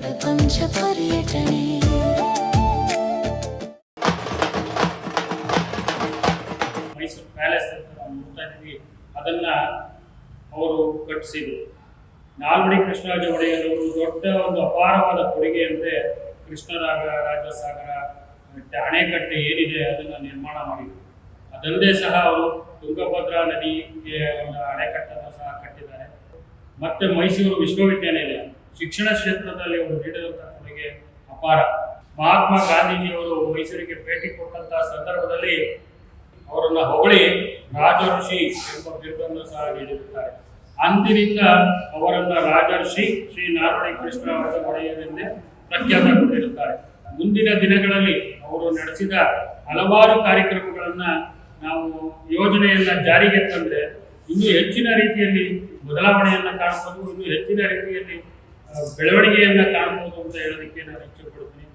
ಪ್ರಪಂಚ ಪರ್ಯಟನೆ ಮೈಸೂರು ಪ್ಯಾಲೇಸ್ ಅಂತ ನಾವು ನೋಡ್ತಾ ಇದ್ದೀವಿ. ಅದನ್ನ ಅವರು ಕಟ್ಟಿಸಿದರು. ನಾಲ್ವಡಿ ಕೃಷ್ಣರಾಜ ಒಡೆಯರವರು ದೊಡ್ಡ ಒಂದು ಅಪಾರವಾದ ಕೊಡುಗೆ ಅಂದರೆ ರಾಜಸಾಗರ ಅಣೆಕಟ್ಟೆ ಏನಿದೆ ಅದನ್ನು ನಿರ್ಮಾಣ ಮಾಡಿದರು. ಅದಲ್ಲದೆ ಸಹ ಅವರು ತುಂಗಭದ್ರಾ ನದಿಗೆ ಒಂದು ಅಣೆಕಟ್ಟನ್ನು ಸಹ ಕಟ್ಟಿದ್ದಾರೆ. ಮತ್ತು ಮೈಸೂರು ವಿಶ್ವವಿದ್ಯಾನಿಲಯ ಶಿಕ್ಷಣ ಕ್ಷೇತ್ರದಲ್ಲಿ ಅವರು ನೀಡಿದಂಥ ಕೊಡುಗೆ ಅಪಾರ. ಮಹಾತ್ಮ ಗಾಂಧೀಜಿಯವರು ಮೈಸೂರಿಗೆ ಭೇಟಿ ಕೊಟ್ಟಂತಹ ಸಂದರ್ಭದಲ್ಲಿ ಅವರನ್ನು ಹೊಗಳಿ ರಾಜಋಷಿ ಎಂಬ ಬಿರುದನ್ನು ಸಹ ನೀಡಿರುತ್ತಾರೆ. ಅಂದಿನಿಂದ ಅವರನ್ನು ರಾಜರ್ಷಿ ಶ್ರೀ ನಾಲ್ವಡಿ ಕೃಷ್ಣರಾಜ ಒಡೆಯರೆಂದೇ ಪ್ರಖ್ಯಾತಗೊಂಡಿರುತ್ತಾರೆ. ಮುಂದಿನ ದಿನಗಳಲ್ಲಿ ಅವರು ನಡೆಸಿದ ಹಲವಾರು ಕಾರ್ಯಕ್ರಮಗಳನ್ನು ನಾವು ಯೋಜನೆಯನ್ನು ಜಾರಿಗೆ ತಂದರೆ ಇನ್ನೂ ಹೆಚ್ಚಿನ ರೀತಿಯಲ್ಲಿ ಬದಲಾವಣೆಯನ್ನು ಕಾಣಬಹುದು, ಇನ್ನೂ ಹೆಚ್ಚಿನ ರೀತಿಯಲ್ಲಿ ಬೆಳವಣಿಗೆಯನ್ನು ಕಾಣಬಹುದು ಅಂತ ಹೇಳೋದಕ್ಕೆ ನಾನು ಇಚ್ಛೆಪಡುತ್ತೀನಿ.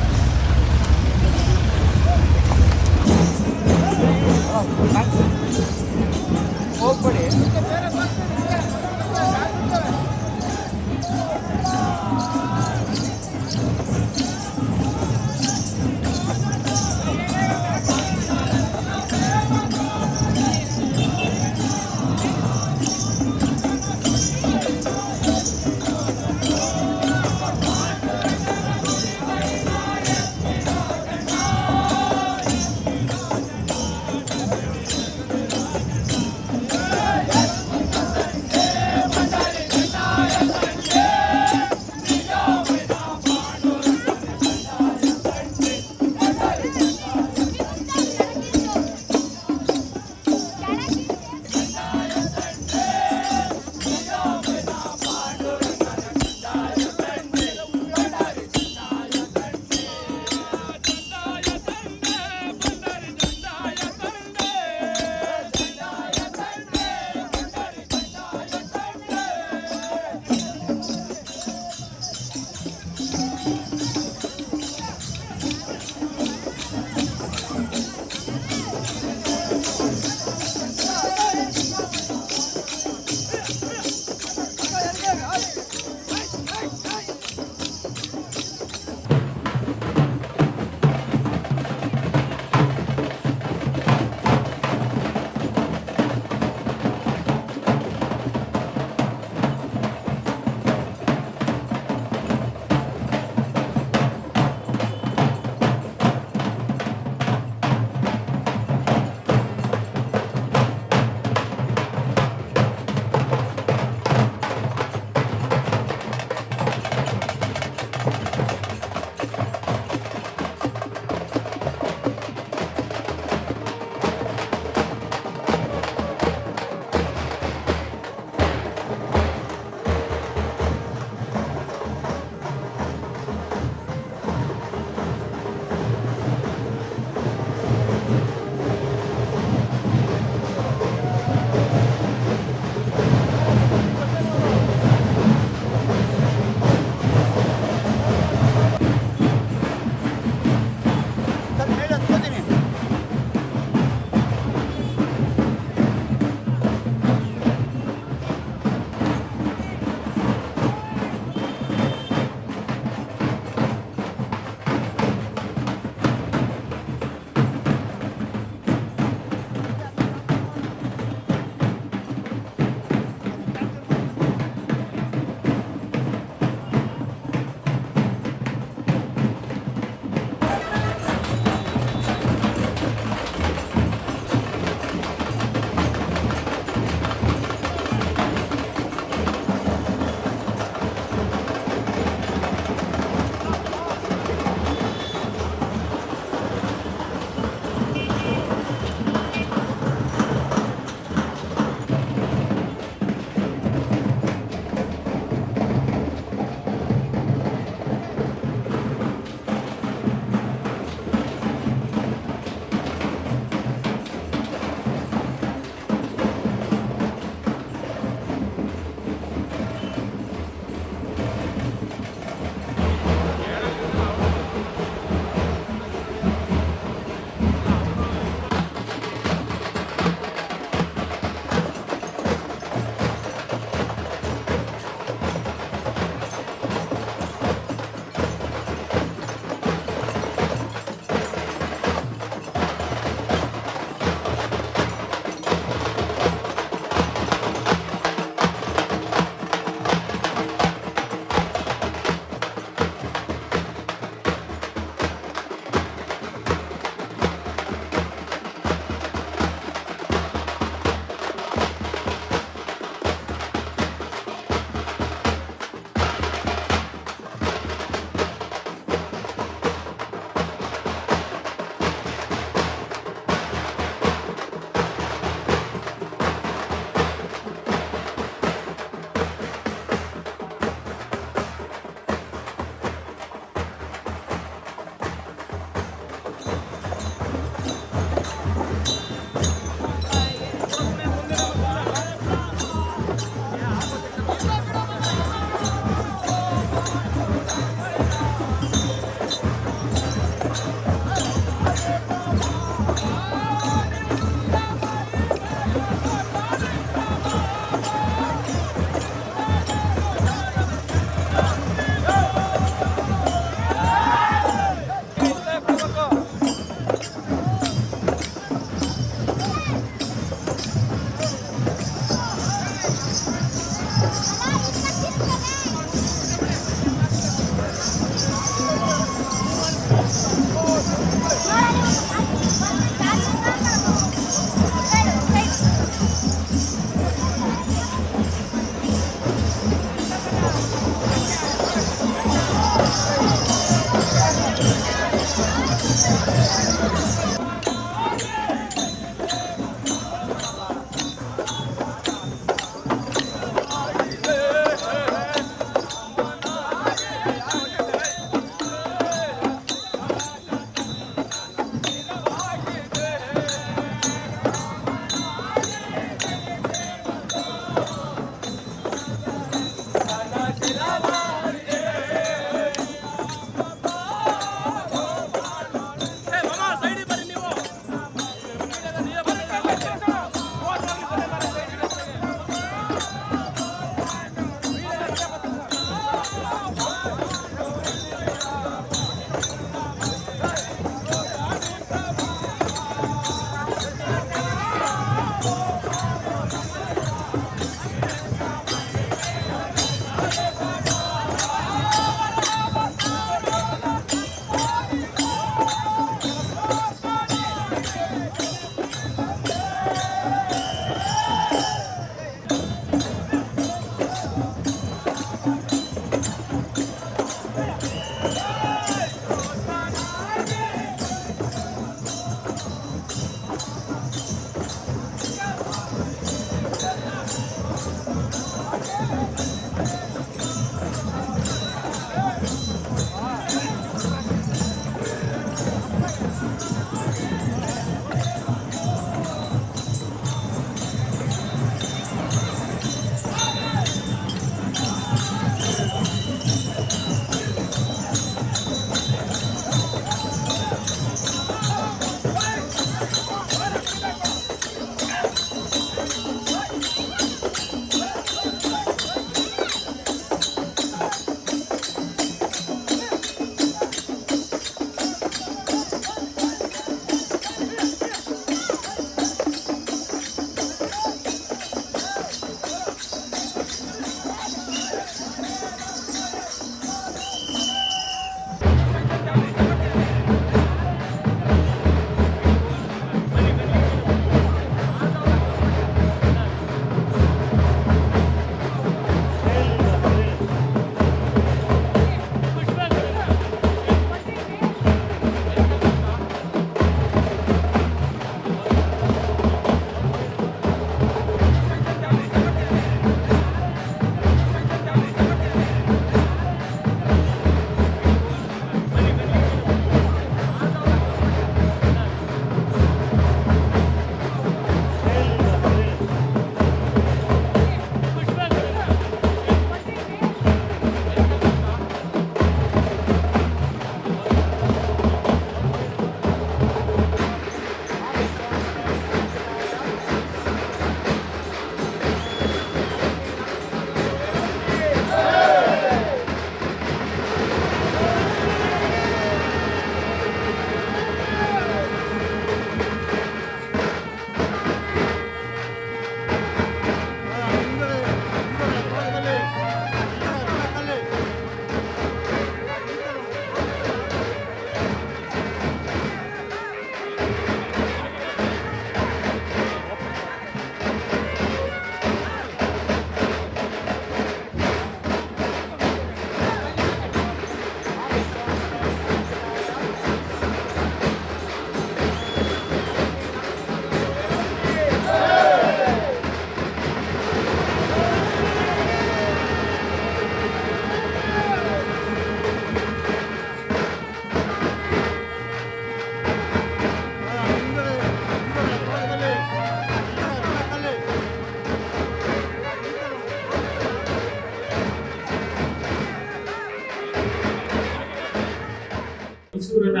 ಮೈಸೂರಿನ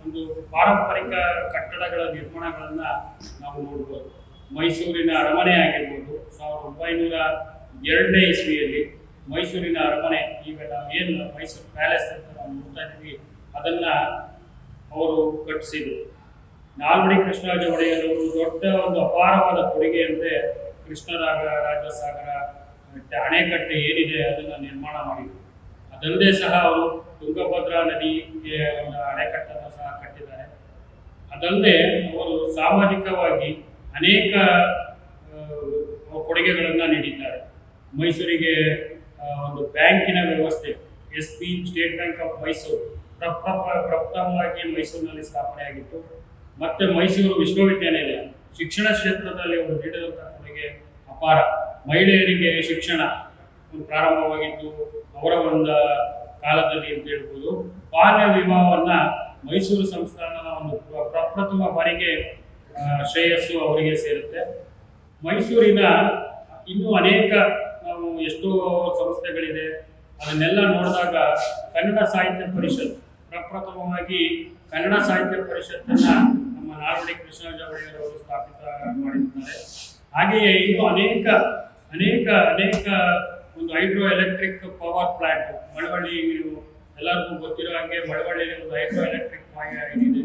ಒಂದು ಪಾರಂಪರಿಕ ಕಟ್ಟಡಗಳ ನಿರ್ಮಾಣಗಳನ್ನ ನಾವು ನೋಡ್ಬೋದು. ಮೈಸೂರಿನ ಅರಮನೆ ಆಗಿರ್ಬೋದು, 1902ನೇ ಇಸ್ವಿಯಲ್ಲಿ ಮೈಸೂರಿನ ಅರಮನೆ, ಈಗ ನಾವೇನು ಮೈಸೂರು ಪ್ಯಾಲೇಸ್ ಅಂತ ನಾವು ನೋಡ್ತಾ ಇದ್ದೀವಿ, ಅದನ್ನು ಅವರು ಕಟ್ಟಿಸಿದರು. ನಾಲ್ವಡಿ ಕೃಷ್ಣರಾಜ ಒಡೆಯರವರು ದೊಡ್ಡ ಒಂದು ಅಪಾರವಾದ ಕೊಡುಗೆ ಅಂದರೆ ಕೃಷ್ಣರಾಜಸಾಗರ ಅಣೆಕಟ್ಟೆ ಏನಿದೆ ಅದನ್ನು ನಿರ್ಮಾಣ ಮಾಡಿದರು. ಅದಲ್ಲದೆ ಸಹ ಅವರು ತುಂಗಭದ್ರಾ ನದಿಗೆ ಒಂದು ಅಣೆಕಟ್ಟನ್ನು ಸಹ ಕಟ್ಟಿದ್ದಾರೆ. ಅದಲ್ಲದೆ ಅವರು ಸಾಮಾಜಿಕವಾಗಿ ಅನೇಕ ಕೊಡುಗೆಗಳನ್ನು ನೀಡಿದ್ದಾರೆ. ಮೈಸೂರಿಗೆ ಒಂದು ಬ್ಯಾಂಕಿನ ವ್ಯವಸ್ಥೆ, SP state bank of Mysuru ಪ್ರಪ್ರಥಮವಾಗಿ ಮೈಸೂರಿನಲ್ಲಿ ಸ್ಥಾಪನೆಯಾಗಿತ್ತು. ಮತ್ತು ಮೈಸೂರು ವಿಶ್ವವಿದ್ಯಾನಿಲಯ ಶಿಕ್ಷಣ ಕ್ಷೇತ್ರದಲ್ಲಿ ಅವರು ನೀಡಿದಂಥ ಕೊಡುಗೆ ಅಪಾರ. ಮಹಿಳೆಯರಿಗೆ ಶಿಕ್ಷಣ ಪ್ರಾರಂಭವಾಗಿದ್ದು ಅವರ ಒಂದು ಕಾಲದಲ್ಲಿ ಅಂತ ಹೇಳ್ಬೋದು. ಬಾಲ್ಯ ವಿವಾಹವನ್ನು ಮೈಸೂರು ಸಂಸ್ಥಾನದ ಒಂದು ಪ್ರಪ್ರಥಮ ಬಾರಿಗೆ ಶ್ರೇಯಸ್ಸು ಅವರಿಗೆ ಸೇರುತ್ತೆ. ಮೈಸೂರಿನ ಇನ್ನೂ ಅನೇಕ ನಾವು ಎಷ್ಟೋ ಸಂಸ್ಥೆಗಳಿದೆ, ಅದನ್ನೆಲ್ಲ ನೋಡಿದಾಗ ಕನ್ನಡ ಸಾಹಿತ್ಯ ಪರಿಷತ್ ಪ್ರಪ್ರಥಮವಾಗಿ ಕನ್ನಡ ಸಾಹಿತ್ಯ ಪರಿಷತ್ತನ್ನು ನಮ್ಮ ನಾಲ್ವಡಿ ಕೃಷ್ಣರಾಜ ಒಡೆಯರ್ ಅವರು ಸ್ಥಾಪಿತ ಮಾಡಿದ್ದಾರೆ. ಹಾಗೆಯೇ ಇನ್ನೂ ಅನೇಕ ಅನೇಕ ಅನೇಕ ಒಂದು hydro electric power plant Malavalli, ನೀವು ಎಲ್ಲರಿಗೂ ಗೊತ್ತಿರೋ ಹಾಗೆ ಮಳವಳ್ಳಿಯಲ್ಲಿ ಒಂದು ಹೈಡ್ರೋ ಎಲೆಕ್ಟ್ರಿಕ್ ಇದಿದೆ.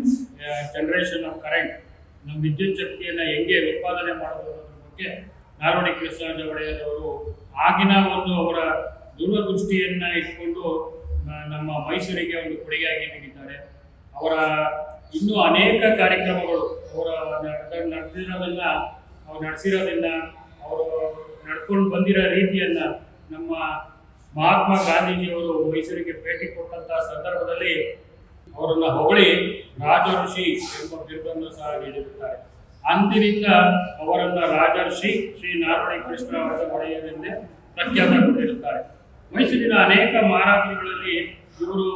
ಜನರೇಷನ್ ಆಫ್ ಕರೆಂಟ್, ನಮ್ಮ ವಿದ್ಯುತ್ ಶಕ್ತಿಯನ್ನು ಹೆಂಗೆ ಉತ್ಪಾದನೆ ಮಾಡೋದು ಅನ್ನೋದ್ರ ಬಗ್ಗೆ ನಾಲ್ವಡಿ ಕೃಷ್ಣರಾಜ ಒಡೆಯರ್ ಅವರು ಆಗಿನ ಒಂದು ಅವರ ದೂರದೃಷ್ಟಿಯನ್ನು ಇಟ್ಕೊಂಡು ನಮ್ಮ ಮೈಸೂರಿಗೆ ಒಂದು ಕೊಡುಗೆಯಾಗಿ ನೀಡಿದ್ದಾರೆ. ಅವರ ಇನ್ನೂ ಅನೇಕ ಕಾರ್ಯಕ್ರಮಗಳು ನಡೆಸಿರೋದನ್ನ ಅವರು ನಡ್ಕೊಂಡು ಬಂದಿರೋ ರೀತಿಯನ್ನು ನಮ್ಮ ಮಹಾತ್ಮ ಗಾಂಧೀಜಿಯವರು ಮೈಸೂರಿಗೆ ಭೇಟಿ ಕೊಟ್ಟಂತಹ ಸಂದರ್ಭದಲ್ಲಿ ಅವರನ್ನು ಹೊಗಳಿ ರಾಜಋಷಿ ಎಂಬ ಬಿರುದನ್ನು ಸಹ ನೀಡಿರುತ್ತಾರೆ. ಅಂದಿನಿಂದ ಅವರನ್ನು ರಾಜರ್ಷಿ ಶ್ರೀ ನಾಲ್ವಡಿ ಕೃಷ್ಣರಾಜ ಒಡೆಯರೆಂದೇ ಪ್ರಖ್ಯಾತಗೊಂಡಿರುತ್ತಾರೆ. ಮೈಸೂರಿನ ಅನೇಕ ಮಹಾರಾಜರುಗಳಲ್ಲಿ ಇವರು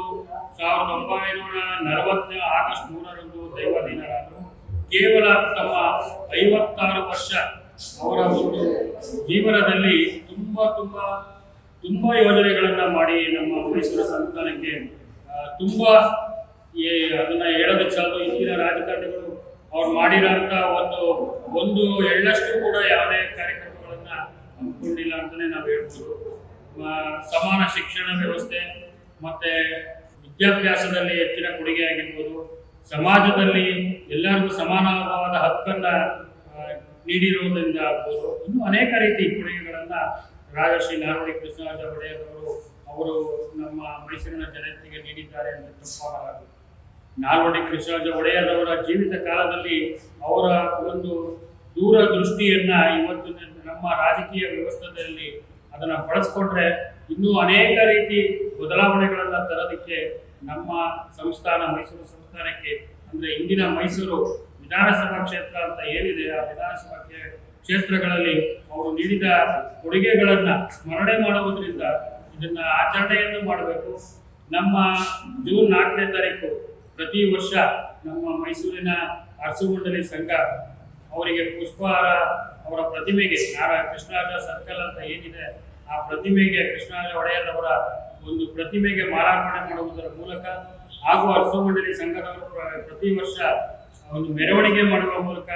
1940 ಆಗಸ್ಟ್ 3ರಂದು ದೈವಾಧೀನರಾದರು. ಕೇವಲ ತಮ್ಮ 56 ವರ್ಷ ಅವರ ಒಂದು ಜೀವನದಲ್ಲಿ ತುಂಬ ಯೋಜನೆಗಳನ್ನು ಮಾಡಿ ನಮ್ಮ ಮೈಸೂರು ಸಂಸ್ಥಾನಕ್ಕೆ ಅದನ್ನು ಹೇಳೋದಕ್ಕೆ ಸಾಕು. ಇಂದಿನ ರಾಜಕಾರಣಿಗಳು ಅವ್ರು ಮಾಡಿರೋಂಥ ಒಂದು ಎಳ್ಳಷ್ಟು ಕೂಡ ಯಾವುದೇ ಕಾರ್ಯಕ್ರಮಗಳನ್ನು ಹಮ್ಮಿಕೊಂಡಿಲ್ಲ ಅಂತಲೇ ನಾವು ಹೇಳ್ಬೋದು. ಸಮಾನ ಶಿಕ್ಷಣ ವ್ಯವಸ್ಥೆ ಮತ್ತು ವಿದ್ಯಾಭ್ಯಾಸದಲ್ಲಿ ಹೆಚ್ಚಿನ ಕೊಡುಗೆ ಆಗಿರ್ಬೋದು, ಸಮಾಜದಲ್ಲಿ ಎಲ್ಲರಿಗೂ ಸಮಾನವಾದ ಹಕ್ಕನ್ನು ನೀಡಿರುವುದರಿಂದ ಆಗ್ಬೋದು, ಇನ್ನೂ ಅನೇಕ ರೀತಿ ಕೊಡುಗೆಗಳನ್ನು ರಾಜಶ್ರೀ ನಾಲ್ವಡಿ ಕೃಷ್ಣರಾಜ ಒಡೆಯರ್ ಅವರು ನಮ್ಮ ಮೈಸೂರಿನ ಜನತೆಗೆ ನೀಡಿದ್ದಾರೆ ಅಂತ ತಪ್ಪಾಗಲಾರದು. ನಾಲ್ವಡಿ ಕೃಷ್ಣರಾಜ ಒಡೆಯರ್ ಅವರ ಜೀವಿತ ಕಾಲದಲ್ಲಿ ಅವರ ಒಂದು ದೂರದೃಷ್ಟಿಯನ್ನು ಇವತ್ತು ನಮ್ಮ ರಾಜಕೀಯ ವ್ಯವಸ್ಥೆಯಲ್ಲಿ ಅದನ್ನು ಬಳಸ್ಕೊಂಡ್ರೆ ಇನ್ನೂ ಅನೇಕ ರೀತಿ ಬದಲಾವಣೆಗಳನ್ನು ತರೋದಕ್ಕೆ ನಮ್ಮ ಸಂಸ್ಥಾನ ಮೈಸೂರು ಸಂಸ್ಥಾನಕ್ಕೆ, ಅಂದರೆ ಇಂದಿನ ಮೈಸೂರು ವಿಧಾನಸಭಾ ಕ್ಷೇತ್ರ ಅಂತ ಏನಿದೆ, ಆ ವಿಧಾನಸಭಾ ಕ್ಷೇತ್ರಗಳಲ್ಲಿ ಅವರು ನೀಡಿದ ಕೊಡುಗೆಗಳನ್ನು ಸ್ಮರಣೆ ಮಾಡುವುದರಿಂದ ಇದನ್ನು ಆಚರಣೆಯನ್ನು ಮಾಡಬೇಕು. ನಮ್ಮ ಜೂನ್ 4ನೇ ತಾರೀಕು ಪ್ರತಿ ವರ್ಷ ನಮ್ಮ ಮೈಸೂರಿನ ಅರಸು ಮಂಡಳಿ ಸಂಘ ಅವರಿಗೆ ಪುಷ್ಪಹಾರ, ಅವರ ಪ್ರತಿಮೆಗೆ ಕೃಷ್ಣರಾಜ ಸರ್ಕಲ್ ಅಂತ ಏನಿದೆ ಆ ಪ್ರತಿಮೆಗೆ ಕೃಷ್ಣರಾಜ ಒಡೆಯರ್ ಅವರ ಒಂದು ಪ್ರತಿಮೆಗೆ ಮಾಲಾರ್ಪಣೆ ಮಾಡುವುದರ ಮೂಲಕ ಹಾಗೂ ಅರಸು ಮಂಡಳಿ ಸಂಘದವರು ಪ್ರತಿ ವರ್ಷ ಒಂದು ಮೆರವಣಿಗೆ ಮಾಡುವ ಮೂಲಕ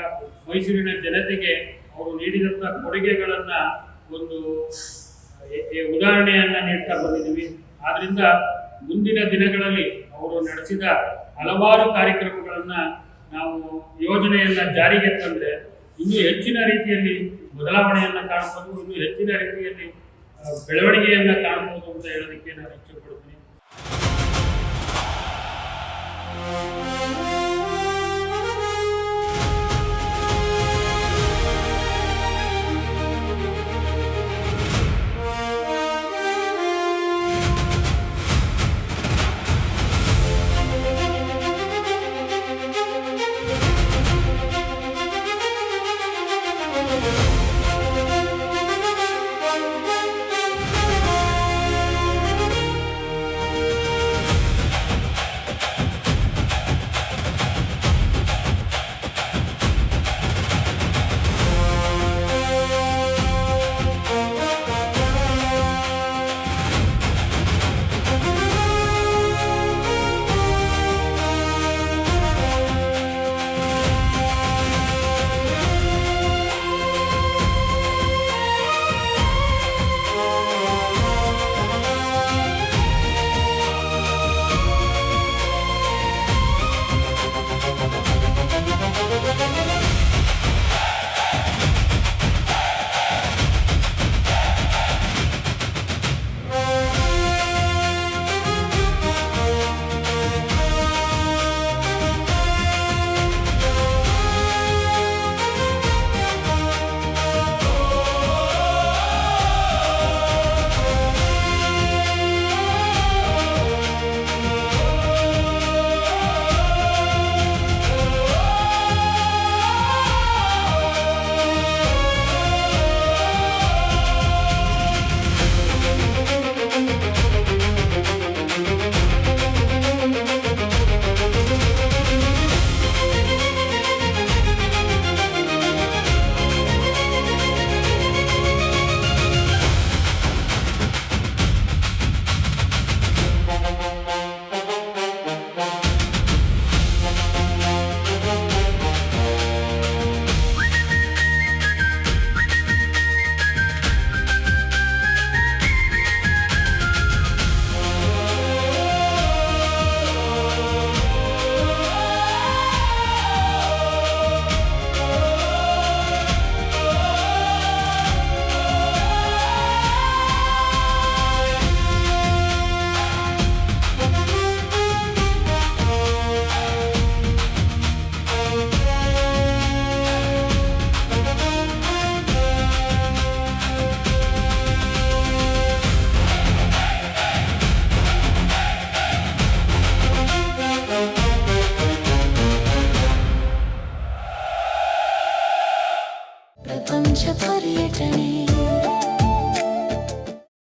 ಮೈಸೂರಿನ ಜನತೆಗೆ ಅವರು ನೀಡಿದಂಥ ಕೊಡುಗೆಗಳನ್ನು ಒಂದು ಉದಾಹರಣೆಯನ್ನು ನೀಡ್ತಾ ಬಂದಿದ್ದೀವಿ. ಆದ್ದರಿಂದ ಮುಂದಿನ ದಿನಗಳಲ್ಲಿ ಅವರು ನಡೆಸಿದ ಹಲವಾರು ಕಾರ್ಯಕ್ರಮಗಳನ್ನು ನಾವು ಯೋಜನೆಯನ್ನು ಜಾರಿಗೆ ತಂದರೆ ಇನ್ನೂ ಹೆಚ್ಚಿನ ರೀತಿಯಲ್ಲಿ ಬದಲಾವಣೆಯನ್ನು ಕಾಣಬಹುದು, ಇನ್ನೂ ಹೆಚ್ಚಿನ ರೀತಿಯಲ್ಲಿ ಬೆಳವಣಿಗೆಯನ್ನು ಕಾಣಬಹುದು ಅಂತ ಹೇಳೋದಕ್ಕೆ ನಾನು ಇಚ್ಛೆ ಪಡ್ತೀನಿ.